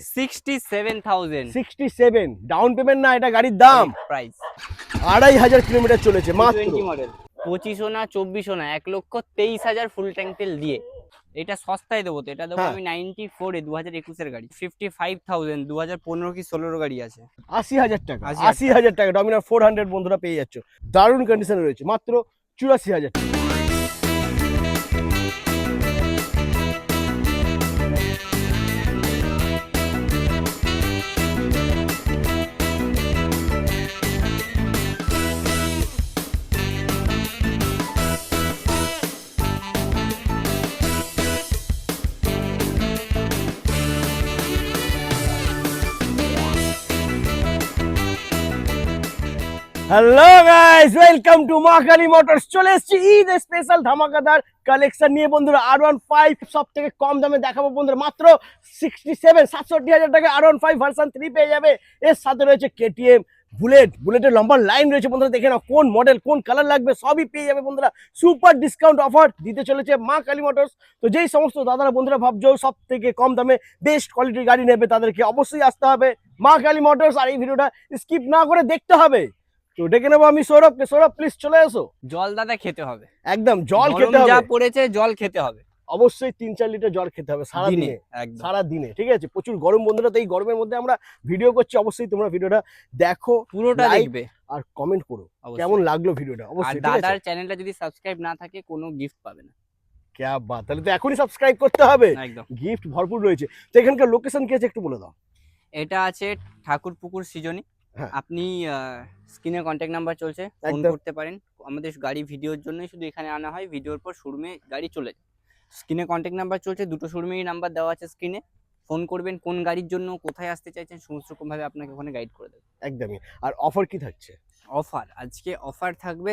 67,000 67 down payment না, এটা গাড়ির দাম। প্রাইস 2500 কিলোমিটার চলেছে মাত্র। 20 মডেল 2500 না 2400 না 1,23,000 ফুল ট্যাঙ্ক তেল দিয়ে। এটা সস্তায় দেবো তো, এটা দেবো আমি 94 এ 2021 এর গাড়ি। 55,000 2015 কি 16 গাড়ি আছে। 80,000 টাকা, 80,000 টাকা ডমিনার 400 বন্ধুরা পেয়ে যাচ্ছ। দারুণ কন্ডিশনে রয়েছে মাত্র 84,000 টাকা। হ্যালো গাইস, ওয়েলকাম টু মা কালী মোটরস। চলে এসেছি ঈদ স্পেশাল ধামাকাদার কালেকশন নিয়ে বন্ধুরা। R15 সব থেকে কম দামে দেখাবো বন্ধুরা, মাত্র 67,000 টাকা R15 ভার্সন 3 পেয়ে যাবে। এর সাথে রয়েছে KTM বুলেটের লম্বা লাইন রয়েছে বন্ধুরা। দেখে নাও কোন মডেল কোন কালার লাগবে সবই পেয়ে যাবে বন্ধুরা। সুপার ডিসকাউন্ট অফার দিতে চলেছে মা কালী মোটরস। তো যেই সমস্ত দাদারা বন্ধুরা ভাবছো সব থেকে কম দামে বেস্ট কোয়ালিটির গাড়ি নেবে, তাদেরকে অবশ্যই আসতে হবে মা কালী মোটরস। আর এই ভিডিওটা স্কিপ না করে দেখতে হবে। তো ডেকে নেবো আমি সৌরভকে। সৌরভ প্লিজ চলে এসো। জল দাদা খেতে হবে, একদম জল খেতে হবে, যা পড়েছে জল খেতে হবে অবশ্যই 3-4 লিটার জল খেতে হবে সারা দিনে, সারা দিনে, ঠিক আছে? প্রচুর গরম বন্ধুরা, তো এই গরমের মধ্যে আমরা ভিডিও করছি। অবশ্যই তোমরা ভিডিওটা দেখো, পুরোটা দেখবে আর কমেন্ট করো কেমন লাগলো ভিডিওটা। অবশ্যই দাদার চ্যানেলটা যদি সাবস্ক্রাইব না থাকে কোনো গিফট পাবে না। ক্যা বাত, তাহলে তো এখনই সাবস্ক্রাইব করতে হবে, একদম গিফট ভরপুর রয়েছে। তো এখানকার লোকেশন কি আছে একটু বলে দাও। এটা আছে ঠাকুরপুকুর সৃজনী। আপনি স্ক্রিনে কন্ট্যাক্ট নাম্বার চলছে, ফোন করতে পারেন। আমাদের গাড়ি ভিডিওর জন্যই শুধু এখানে আনা হয়, ভিডিওর পর শোরুমে গাড়ি চলে যায়। স্ক্রিনে কন্ট্যাক্ট নাম্বার চলছে, দুটো শোরুমেরই নাম্বার দেওয়া আছে স্ক্রিনে। ফোন করবেন, কোন গাড়ির জন্য কোথায় আসতে চাইছেন সমস্ত রকমভাবে আপনাকে ওখানে গাইড করে দেবে। একদমই। আর অফার কি থাকছে? অফার আজকে অফার থাকবে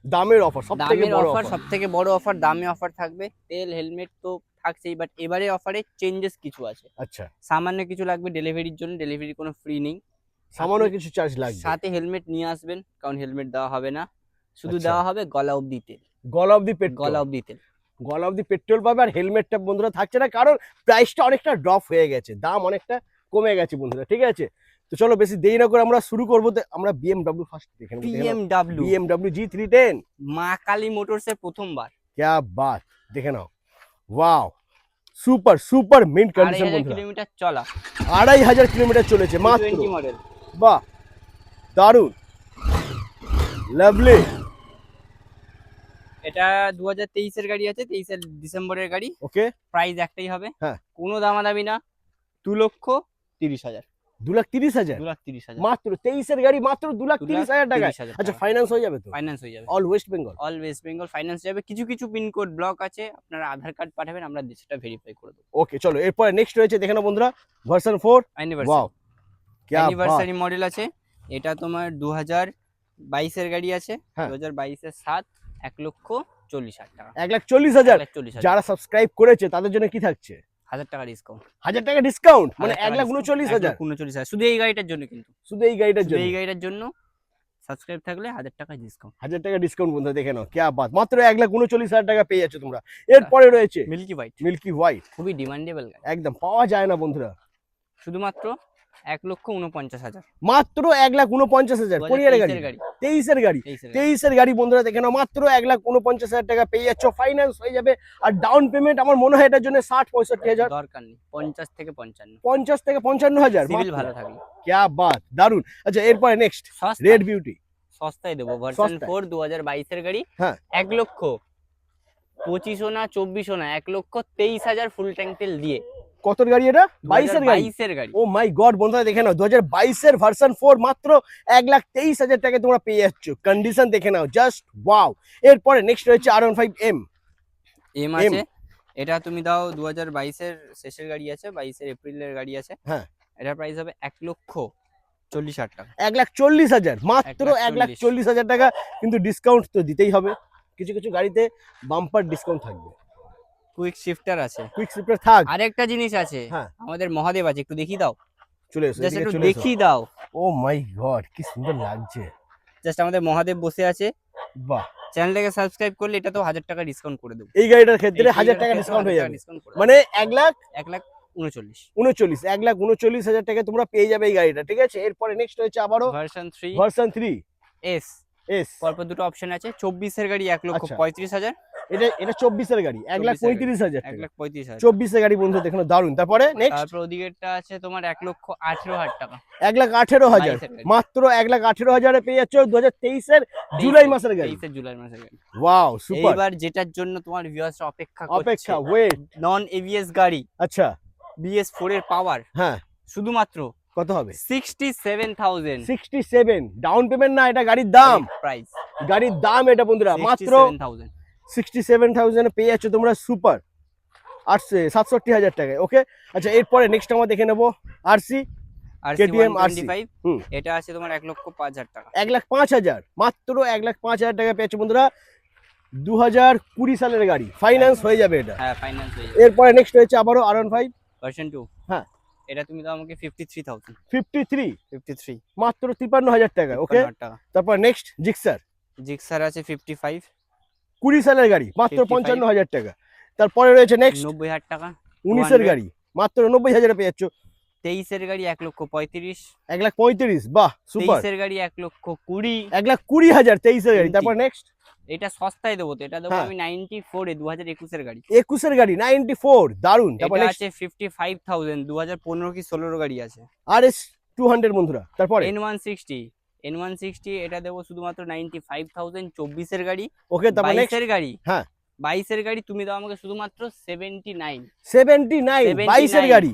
দামের অফার, সবথেকে বড় অফার, সবথেকে বড় অফার দামে অফার থাকবে। তেল হেলমেট তো থাকছেই, বাট এবারে অফারে চেঞ্জেস কিছু আছে। আচ্ছা, সামান্য কিছু লাগবে ডেলিভারির জন্য, ডেলিভারি কোনো ফ্রি নেই, সামান্য কিছু চার্জ লাগবে। সাথে হেলমেট নিয়ে আসবেন, কারণ হেলমেট দেওয়া হবে না, শুধু দেওয়া হবে গলা অবধি তেল। গলা অবধি পেট্রোল, গলা অবধি তেল, গলা অবধি পেট্রোল পাবে। আর হেলমেটটা বন্ধুরা থাকছে না, কারণ প্রাইসটা অনেকটা ড্রপ হয়ে গেছে, দাম অনেকটা কমে গেছে বন্ধুরা, ঠিক আছে? তো চলো বেশি দেরি না করে আমরা শুরু করবো। আমরা BMW ফার্স্ট দেখে নেব। BMW G310 মা কালী মোটরস এর প্রথমবার। क्या बात, দেখে নাও। Wow, super super mint condition বন্ধুরা। 2,500 কিলোমিটার চলা, 2,500 কিলোমিটার চলেছে মাত্র। 20 মডেল। বাহ, দারুন, লাভলি। এটা 2023 এর গাড়ি আছে, 23 এর ডিসেম্বরের গাড়ি। ওকে, প্রাইস একটাই হবে, হ্যাঁ, কোনো দামাদামি না, 2,30,000। 2,30,000 মাত্র 23 এর গাড়ি, মাত্র 2,30,000 টাকা। আচ্ছা, ফাইন্যান্স হয়ে যাবে তো? ফাইন্যান্স হয়ে যাবে, all West Bengal, all West Bengal finance যাবে। কিছু কিছু পিনকোড ব্লক আছে, আপনারা আধার কার্ড পাঠাবেন, আমরা সেটা ভেরিফাই করে দেব। ওকে চলো এরপর নেক্সট রয়েছে দেখে নাও বন্ধুরা, ভার্সন 4 অ্যানিভার্সারি। অ্যানিভার্সারি মডেল আছে। এটা তোমার 2022 এর গাড়ি আছে, 2022 এর 7, 1,40,000 টাকা। 1,40,000। যারা সাবস্ক্রাইব করেছে তাদের জন্য কি থাকছে? 1,000 টাকা ডিসকাউন্ট। 1,000 টাকা ডিসকাউন্ট, মানে 1,39,000। 1,39,000 শুধু এই গাড়িটার জন্য, কিন্তু শুধু এই গাড়িটার জন্য, এই গাড়িটার জন্য সাবস্ক্রাইব থাকলে 1,000 টাকা ডিসকাউন্ট। 1,000 টাকা ডিসকাউন্ট বন্ধুরা, দেখে নাও ক্যা বাত, মাত্র 1,39,000 টাকা পেয়ে যাচ্ছ তোমরা। এরপরে রয়েছে মিল্কি হোয়াইট, খুবই ডিমান্ডেবল গাড়ি, একদম পাওয়া যায় না বন্ধুরা। শুধুমাত্র 1,49,000, মাত্র 1,49,000। কোরিয়ার গাড়ি, 23 এর গাড়ি, 23 এর গাড়ি বন্ধুরা, দেখে নাও মাত্র 1,49,000 টাকা পেয়ে যাচ্ছ। ফাইন্যান্স হয়ে যাবে। আর ডাউন পেমেন্ট আমার মনে হয় এটার জন্য 60-65,000 দরকার নেই, 50 থেকে 55, 50 থেকে 55,000 সিভিল ভালো থাকলে। ক্যা বাত, দারুন। আচ্ছা এরপরে নেক্সট রেড বিউটি, সস্তায় দেবো। ভার্সন 4 2022 এর গাড়ি, 1,25,000 না 24,000 না 1,23,000 ফুল ট্যাঙ্ক তেল দিয়ে। কত গাড়ি এটা? 22 এর গাড়ি। ও মাই গড বন্ধুরা, দেখে নাও 2022 এর ভার্সন 4 মাত্র 1,23,000 টাকায় তোমরা পেয়ে যাচ্ছ। কন্ডিশন দেখে নাও, জাস্ট ওয়াও। এরপরে নেক্সট রয়েছে R15M আছে। এটা তুমি দাও 2022 এর শেষের গাড়ি আছে, 22 এর এপ্রিলের গাড়ি আছে। এটা প্রাইস হবে 1,40,000 টাকা। 1,40,000 মাত্র 1,40,000 টাকা। কিন্তু ডিসকাউন্ট তো দিতেই হবে, কিছু কিছু গাড়িতে বাম্পার ডিসকাউন্ট থাকবে। কুইক শিফটার আছে, কুইক শিফটার থাক। আরেকটা জিনিস আছে, আমাদের মহাদেব আছে, একটু দেখিয়ে দাও। চলে এসো, জাস্ট একটু দেখিয়ে দাও। ও মাই গড, কি সুন্দর লাগছে। জাস্ট আমাদের মহাদেব বসে আছে। বাহ, চ্যানেলটাকে সাবস্ক্রাইব করলে এটা তো 1,000 টাকা ডিসকাউন্ট করে দেব। এই গাড়িটার ক্ষেত্রে 1,000 টাকা ডিসকাউন্ট হয়ে যাবে, মানে 1,00,000 39 39, 1,39,000 টাকা তোমরা পেয়ে যাবে এই গাড়িটা, ঠিক আছে। এরপরে নেক্সট হচ্ছে আবারও ভার্সন 3 ভার্সন 3 এস। এস। পরপর দুটো অপশন আছে, 24 এর গাড়ি আচ্ছা। 1,35,000, এটা 24 এর গাড়ি 1,35,000 টাকা। 1,35,000। 24 এর গাড়ি বন্ধু দেখুন, দারুন। তারপরে নেক্সট তারপর ওদিকেরটা আছে তোমার 1,18,000 টাকা, 1,18,000, 22 এর গাড়ি। মাত্র 1,18,000 এ পেয়ে যাচ্ছ 2023 এর জুলাই মাসের গাড়ি। 23 জুলাই মাসের গাড়ি। Wow, super. এইবার যেটার জন্য তোমার ভিউয়ার্স অপেক্ষা অপেক্ষা, করছে, ওয়েট। নন এবিএস গাড়ি, আচ্ছা, BS4 এর পাওয়ার, হ্যাঁ, শুধুমাত্র কত হবে? 67,000 67, ডাউন পেমেন্ট না, এটা গাড়ির দাম। প্রাইস, গাড়ির দাম এটা বন্ধুরা, মাত্র 67,000। 67,000 এ পেয়ে যাচ্ছ তোমরা সুপার 67,000 টাকায়। ওকে, আচ্ছা এরপরে নেক্সট আমরা দেখে নেবো আরসি KTM RC। হুম। এটা আছে তোমার 1,05,000 টাকা। 1,05,000, মাত্র 1,05,000 টাকা পেয়েছো বন্ধুরা, 2020 সালের গাড়ি, ফাইন্যান্স হয়ে যাবে এটা। হ্যাঁ, ফাইন্যান্স হয়ে যাবে। এরপরে নেক্সট হচ্ছে আবারও R15 ভার্সন 2। হ্যাঁ। এটা তুমি দাও আমাকে 53,000। 53, মাত্র 53,000 টাকা। ওকে, 53,000 টাকা। তারপর নেক্সট জিক্সার জিক্সার আছে 55, 20 সালের গাড়ি, মাত্র 55 55,000 টাকা। তারপরে রয়েছে নেক্সট 90,000 টাকা। 19 এর গাড়ি, মাত্র 90,000 পেয়ে যাচ্ছ। 23 এর গাড়ি 1,35,000। 1,35,000, বাহ সুপার। 23 এর গাড়ি 1,20,000। 1,20,000 23 এর গাড়ি। তারপর নেক্সট এটা সস্তায় দেবো তো, এটা দেবো হ্যাঁ। আমি 94 এ 2021 এর গাড়ি। 21 এর গাড়ি 94, দারুন। তারপর এটা নেক্সট আছে 55,000, 2015 কি 16 গাড়ি আছে। RS 200 বন্ধুরা। তারপরে N160 এটা দেবো শুধুমাত্র 95,000, 24 এর গাড়ি। ওকে, তারপর 22 নেক্সট এর গাড়ি, হ্যাঁ 22 এর গাড়ি তুমি দাও আমাকে শুধুমাত্র 79। 79, 22 এর গাড়ি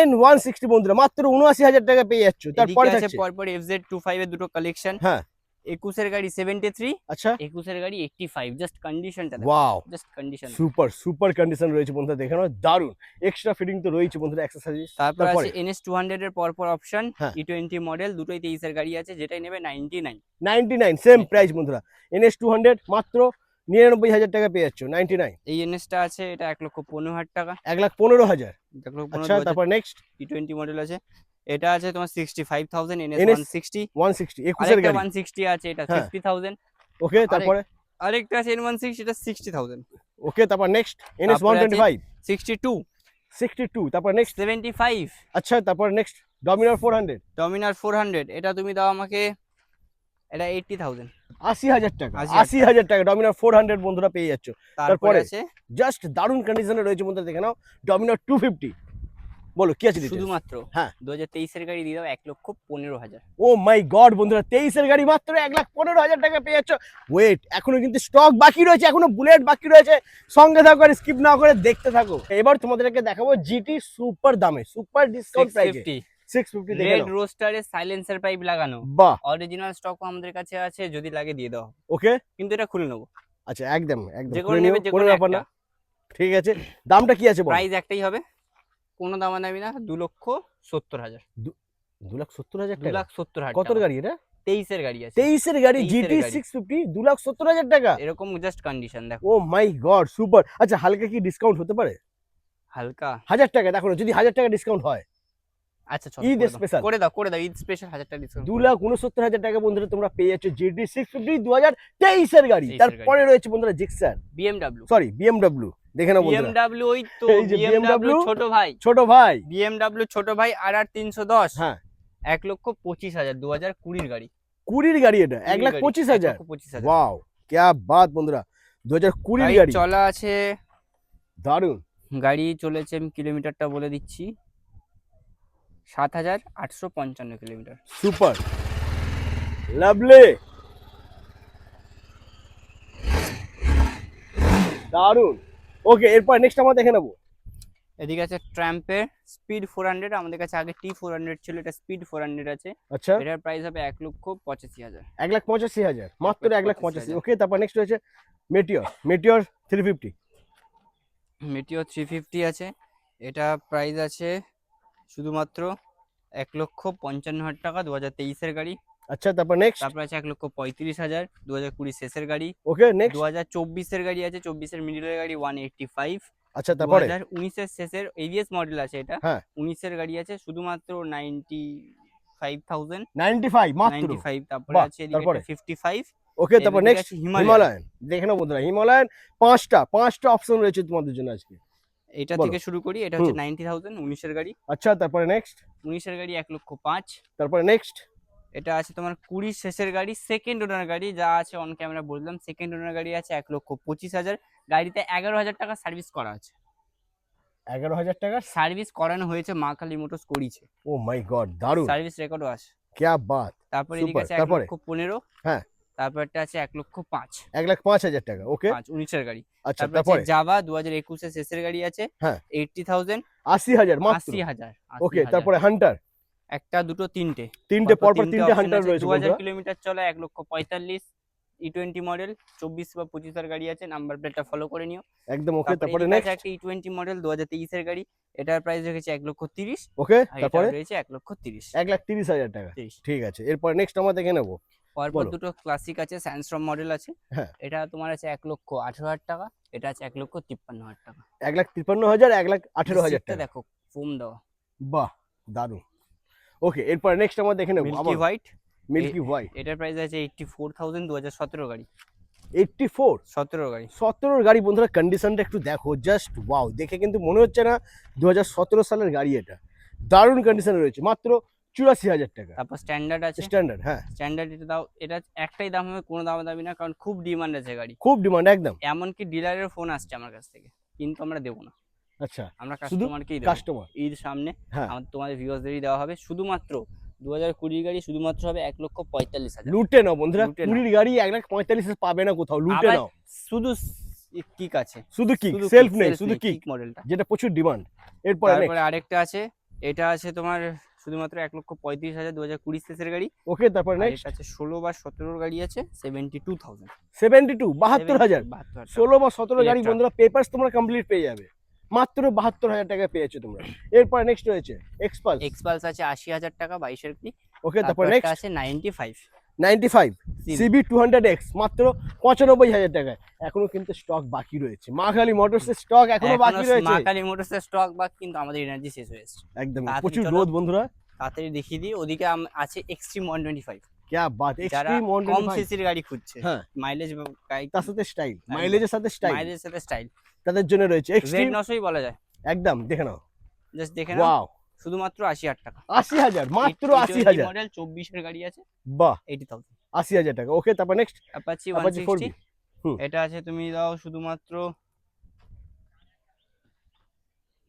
N160 বন্ধুরা, মাত্র 79,000 টাকা পেয়ে যাচ্ছ। তারপরে এদিকে আছে থাকছে পরপর FZ25 এর দুটো কালেকশন। হ্যাঁ, 21 এর গাড়ি 73, আচ্ছা 21 এর গাড়ি 85। জাস্ট কন্ডিশনটা দেখো, wow, just condition. Super super condition রয়েছে বন্ধুরা, দেখে নাও, দারুন। এক্সট্রা ফিটিং তো রয়েছে বন্ধুরা, অ্যাক্সেসরিজ। তারপর তারপরে আছে NS200 এর পরপর অপশন, হ্যাঁ। E20 মডেল, দুটোই 23 এর গাড়ি আছে, যেটাই নেবে 99। 99 সেম প্রাইস বন্ধুরা, NS 200 মাত্র 99,000 টাকা পেয়ে যাচ্ছ। 99, এই NS টা আছে, এটা 1,15,000 টাকা। 1,15,000, 1,15,000। আচ্ছা। তারপর নেক্সট E20 মডেল আছে, এটা আছে তোমার 65,000, NS NS 160। 160 21 এর আরেকটা গাড়ি, 160 আছে, এটা হ্যাঁ। 50,000। ওকে, তারপরে আরেকটা আছে N160, এটা 60,000। ওকে, তারপর নেক্সট NS তারপরে আছে 125 62, 62, তারপর নেক্সট 75, আচ্ছা, তারপর নেক্সট ডমিনার 400 ডমিনার 400, এটা তুমি দাও আমাকে, এটা 80,000। 80,000 টাকা। 80,000 80,000 টাকা ডমিনার 400 বন্ধুরা পেয়ে যাচ্ছ। তারপরে তারপরে আছে জাস্ট দারুন কন্ডিশনে রয়েছে বন্ধুরা, দেখে নাও, ডমিনার 250। বলো কি আছে details? শুধুমাত্র হ্যাঁ। 2023 এর গাড়ি দিয়ে দাও 1,15,000। ও মাই গড বন্ধুরা, 23 এর গাড়ি মাত্র 1,15,000 টাকা পেয়ে যাচ্ছ। ওয়েট, এখনো কিন্তু স্টক বাকি রয়েছে, এখনো বুলেট বাকি রয়েছে, সঙ্গে থাকো আর স্কিপ না করে দেখতে থাকো। এবার তোমাদেরকে দেখাবো জিটি সুপার দামে, সুপার ডিসকাউন্ট প্রাইসে 650 দেখে রেড নাও। রোস্টারে সাইলেন্সার পাইপ লাগানো, বাহ, অরিজিনাল স্টকও আমাদের কাছে আছে, যদি লাগে দিয়ে দাও, ওকে, কিন্তু এটা খুলে নেবো, আচ্ছা একদম একদম যে খুলে কোনো নিও, নেবে, যে কোনো কোনো ব্যাপার না। একটা। ঠিক আছে, দামটা কি আছে বল? প্রাইস একটাই হবে, কোনো দামাদামি না, 2,70,000। 2,70,000 টাকা? 2,70,000 কত গাড়ি এটা? 23 এর গাড়ি আছে, 23 এর গাড়ি 23 এর জিটি গাড়ি। 650, 2,70,000 টাকা। এরকম জাস্ট কন্ডিশন দেখো। ও মাই গড, সুপার। আচ্ছা, হালকা কি ডিসকাউন্ট হতে পারে? হালকা 1,000 টাকা, দেখো না, যদি 1,000 টাকা ডিসকাউন্ট হয়। আচ্ছা, চলো ঈদ করে দাও, স্পেশাল করে দাও, করে দাও, ঈদ স্পেশাল 1,000 টাকা ডিসকাউন্ট। 2,69,000 টাকা বন্ধুরা তোমরা পেয়ে যাচ্ছ জিটি 650 2023 এর গাড়ি। 23 এর তারপরে রয়েছে বন্ধুরা জিক্সার, BMW, সরি BMW, দেখে নাও বন্ধুরা, BMW, ওই তো এই যে BMW ছোট ভাই, ছোট ভাই, BMW ছোট ভাই RR 310, হ্যাঁ 1,25,000, 2020 গাড়ি, 20 গাড়ি, এটা 1,25,000। 1,25,000। ওয়াও, क्या बात বন্ধুরা, 2020 গাড়ি গাড়ি, চলা আছে, দারুন। গাড়ি চলেছে, আমি কিলোমিটারটা বলে দিচ্ছি, 7,855 কিলোমিটার। সুপার, লাভলি, দারুন। ওকে, এরপর নেক্সট আমরা দেখে নেবো। এদিকে আছে ট্রাম্পের স্পিড 400, আমাদের কাছে আগে T400 ছিল, এটা স্পিড 400 আছে, আচ্ছা, এটার প্রাইস হবে 1,85,000। 1,85,000, মাত্র 1,85,000। 1,85,000। ওকে, তারপর নেক্সট রয়েছে মেটিওর 350। মেটিও 350 আছে, এটা প্রাইস আছে শুধুমাত্র 1,55,000 টাকা, 2023 এর গাড়ি। আচ্ছা, তারপর নেক্সট, তারপর আছে 1,35,000, 2020 শেষের গাড়ি। ওকে নেক্সট, 2024 এর গাড়ি আছে, 24 এর মিডলের গাড়ি 185। আচ্ছা, তারপরে 2019 এর শেষের এবিএস মডেল আছে, এটা হ্যাঁ 19 এর গাড়ি আছে, শুধুমাত্র 95,000, 95 মাত্র। 95। তারপরে বাহ, আছে এদিকে তারপরে? 55। ওকে, তারপর এদিকে নেক্সট আছে হিমালয়ান। হিমালয়ান, দেখে নাও বন্ধুরা, হিমালয়ান পাঁচটা অপশন রয়েছে তোমাদের জন্য আজকে। এটা বলো। থেকে শুরু করি, এটা হচ্ছে 90,000 19-এর গাড়ি। আচ্ছা, তারপরে নেক্সট, 19-এর গাড়ি 1,05,000। তারপরে নেক্সট, এটা আছে তোমার 20 শেষের গাড়ি, সেকেন্ড ওনার গাড়ি, যা আছে অন ক্যামেরা বললাম। সেকেন্ড ওনার গাড়ি আছে 1,25,000। গাড়িতে 11,000 টাকা সার্ভিস করা আছে। 11,000 টাকা সার্ভিস করানো হয়েছে, মা কালী মোটরস করিয়েছে, ও মাই গড, দারুন, সার্ভিস রেকর্ডও আছে। क्या बात, তারপরে এদিকে সুপার। আছে তারপরে 1,15,000। হ্যাঁ, তারপরটা আছে 1,05,000। 1,05,000 টাকা, ওকে। 19-এর গাড়ি। আচ্ছা, তারপর তারপরে জাভা 2021 এর শেষের গাড়ি আছে, হ্যাঁ, 80,000। 80,000 মাত্র, 80,000। ওকে। তারপরে হান্টার, একটা, দুটো, তিনটে, তিনটে পরপর তিনটে option হান্টার আছে। রয়েছে 2000 বন্ধুরা, কিলোমিটার চলা, 1,45,000। E20 মডেল, 24 বা 25 এর গাড়ি আছে, নাম্বার প্লেটটা ফলো করে নিও একদম ওকে। তারপরে তারপরে এদিকে আছে নেক্সট, একটা E20 মডেল 2023 এর গাড়ি, এটার প্রাইস রেখেছে 1,30,000। ওকে। আর তারপরে এটা রয়েছে 1,30,000। 1,30,000 টাকা, 30। ঠিক আছে। এরপর নেক্সট আমরা দেখে নেবো, পরপর বলো। দুটো ক্লাসিক আছে, স্যান্ডস্টর্ম মডেল আছে। হ্যাঁ, এটা তোমার আছে 1,18,000 টাকা, এটা আছে 1,53,000 টাকা। 1,53,000, 1,18,000 সিটটা টাকা, দেখো, ফোম দেওয়া। বাহ, দারুন, ওকে। এরপর নেক্সট আমরা দেখে নেবো মিল্কি হোয়াইট, মিল্কি হোয়াইট, এটার প্রাইস আছে 84,000, 2017 গাড়ি। 84, 17 গাড়ি। 17 গাড়ি বন্ধুরা, কন্ডিশনটা একটু দেখো, জাস্ট ওয়াও, দেখে কিন্তু মনে হচ্ছে না 2017 সালের গাড়ি, এটা দারুণ কন্ডিশনে রয়েছে, মাত্র 84,000 টাকা। তারপর স্ট্যান্ডার্ড আছে, স্ট্যান্ডার্ড, হ্যাঁ, স্ট্যান্ডার্ড এটা দাও, এটা একটাই দাম হবে, কোনো দাম দাবি না, কারণ খুব ডিমান্ড আছে গাড়ি। খুব ডিমান্ড একদম। এমনকি ডিলারের ফোন আসছে আমার কাছ থেকে, কিন্তু আমরা দেবো না, আচ্ছা, আমরা শুধু কাস্টমারকেই দেবো। কাস্টমার, ঈদ সামনে, হ্যাঁ, আমাদের তোমাদের ভিউয়ার্সদেরই দেওয়া হবে। শুধুমাত্র 2020 গাড়ি শুধুমাত্র হবে 1,45,000। লুটে নাও বন্ধুরা, লুটে নাও। 20 গাড়ি 1,45,000 পাবে না কোথাও, লুটে আবার নাও। শুধু কিক আছে, শুধু কিক, শুধু সেলফ নেই, self শুধু নেই, কিক, কিক মডেলটা। যেটা প্রচুর ডিমান্ড। এরপরে তারপরে আরেকটা আছে, এটা আছে তোমার শুধুমাত্র 1,35,000, 2020 শেষের গাড়ি। ওকে। তারপরে আর নেক্সট, এটা আছে 16 বা 17 গাড়ি আছে, 72,000। 72, 72,000, 72,000 16 বা 17 গাড়ি Electra। বন্ধুরা, পেপারস তোমরা কমপ্লিট পেয়ে যাবে, মাত্র 72,000 টাকা পেয়েছো তোমরা। এরপর নেক্সট রয়েছে এক্সপালস, এক্সপালস আছে 80,000 টাকা, 22-এর গাড়ি। ওকে। তারপর তারপর নেক্সট আছে 95 95 CB 200X, মাত্র 95,000 টাকায়। এখনো কিন্তু স্টক বাকি রয়েছে, মাখালি মোটরসের স্টক এখনো বাকি রয়েছে, মা কালী মোটরসের স্টক বাক, কিন্তু আমাদের এনার্জি শেষ হয়ে এসেছে। একদম তাড়াতাড়ি প্রচুর চলো। রোদ বন্ধুরা, তাড়াতাড়ি দেখিয়ে দিই। ওদিকে আছে এক্সট্রিম 125, क्या बात, যারা এক্সট্রিম কম 125, সিসির গাড়ি খুঁজছে, হ্যাঁ, মাইলেজ তার সাথে স্টাইল, মাইলেজের সাথে স্টাইল, মাইলেজের সাথে স্টাইল, তাদের জন্য রয়েছে রেড এক্সট্রিম, নশোই বলা যায়। একদম দেখে নাও, জাস্ট দেখে নাও, ওয়াও, শুধুমাত্র 80,000 টাকা। 80,000, মাত্র 80,000, মডেল 24-এর গাড়ি আছে, বাহ, 80,000। 80,000 টাকা, ওকে। তারপর নেক্সট অ্যাপাচি Apache 4B, 160, হুম, এটা আছে তুমি দাও শুধুমাত্র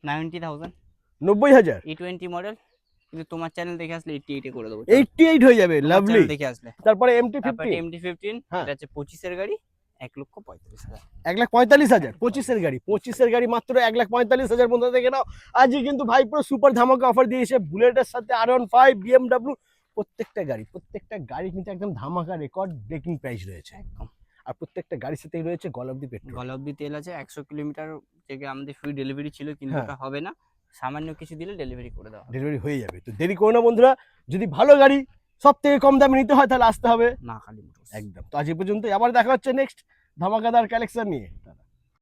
90,000। 90,000, E20 মডেল, কিন্তু তোমার চ্যানেল দেখে আসলে 88 এ করে দেবো। 88 হয়ে যাবে, তোমার লাভলি। চ্যানেল দেখে আসলে। তারপরে তারপর MT-15, MT-15, হ্যাঁ, এটা আছে 25-এর গাড়ি, 1,45,000। 1,45,000, 25-এর গাড়ি, 25-এর গাড়ি মাত্র 1,45,000 বন্ধুরা, দেখে নাও। আজকে কিন্তু ভাই পুরো সুপার ধামাকা অফার দিয়েছে, বুলেটের সাথে R15, BMW, প্রত্যেকটা গাড়ি কিন্তু একদম ধামাকা রেকর্ড ব্রেকিং প্রাইস রয়েছে একদম। আর প্রত্যেকটা গাড়ির সাথেই রয়েছে গলাব্দি পেট্রোল, গলা অব্দি তেল আছে, 100 কিলোমিটার থেকে আমাদের ফ্রি ডেলিভারি ছিল, কিন্তু হ্যাঁ, ওটা হবে না, সামান্য কিছু দিলে ডেলিভারি করে দেওয়া হবে। ডেলিভারি হয়ে যাবে। তো দেরি করো না বন্ধুরা, যদি ভালো গাড়ি সব থেকে কম দামে নিতে হয় তাহলে আসতে হবে মা কালী মোটরস। একদম। তো আজ এই পর্যন্ত, আবার দেখা হচ্ছে নেক্সট ধামাকাদার কালেকশন নিয়ে।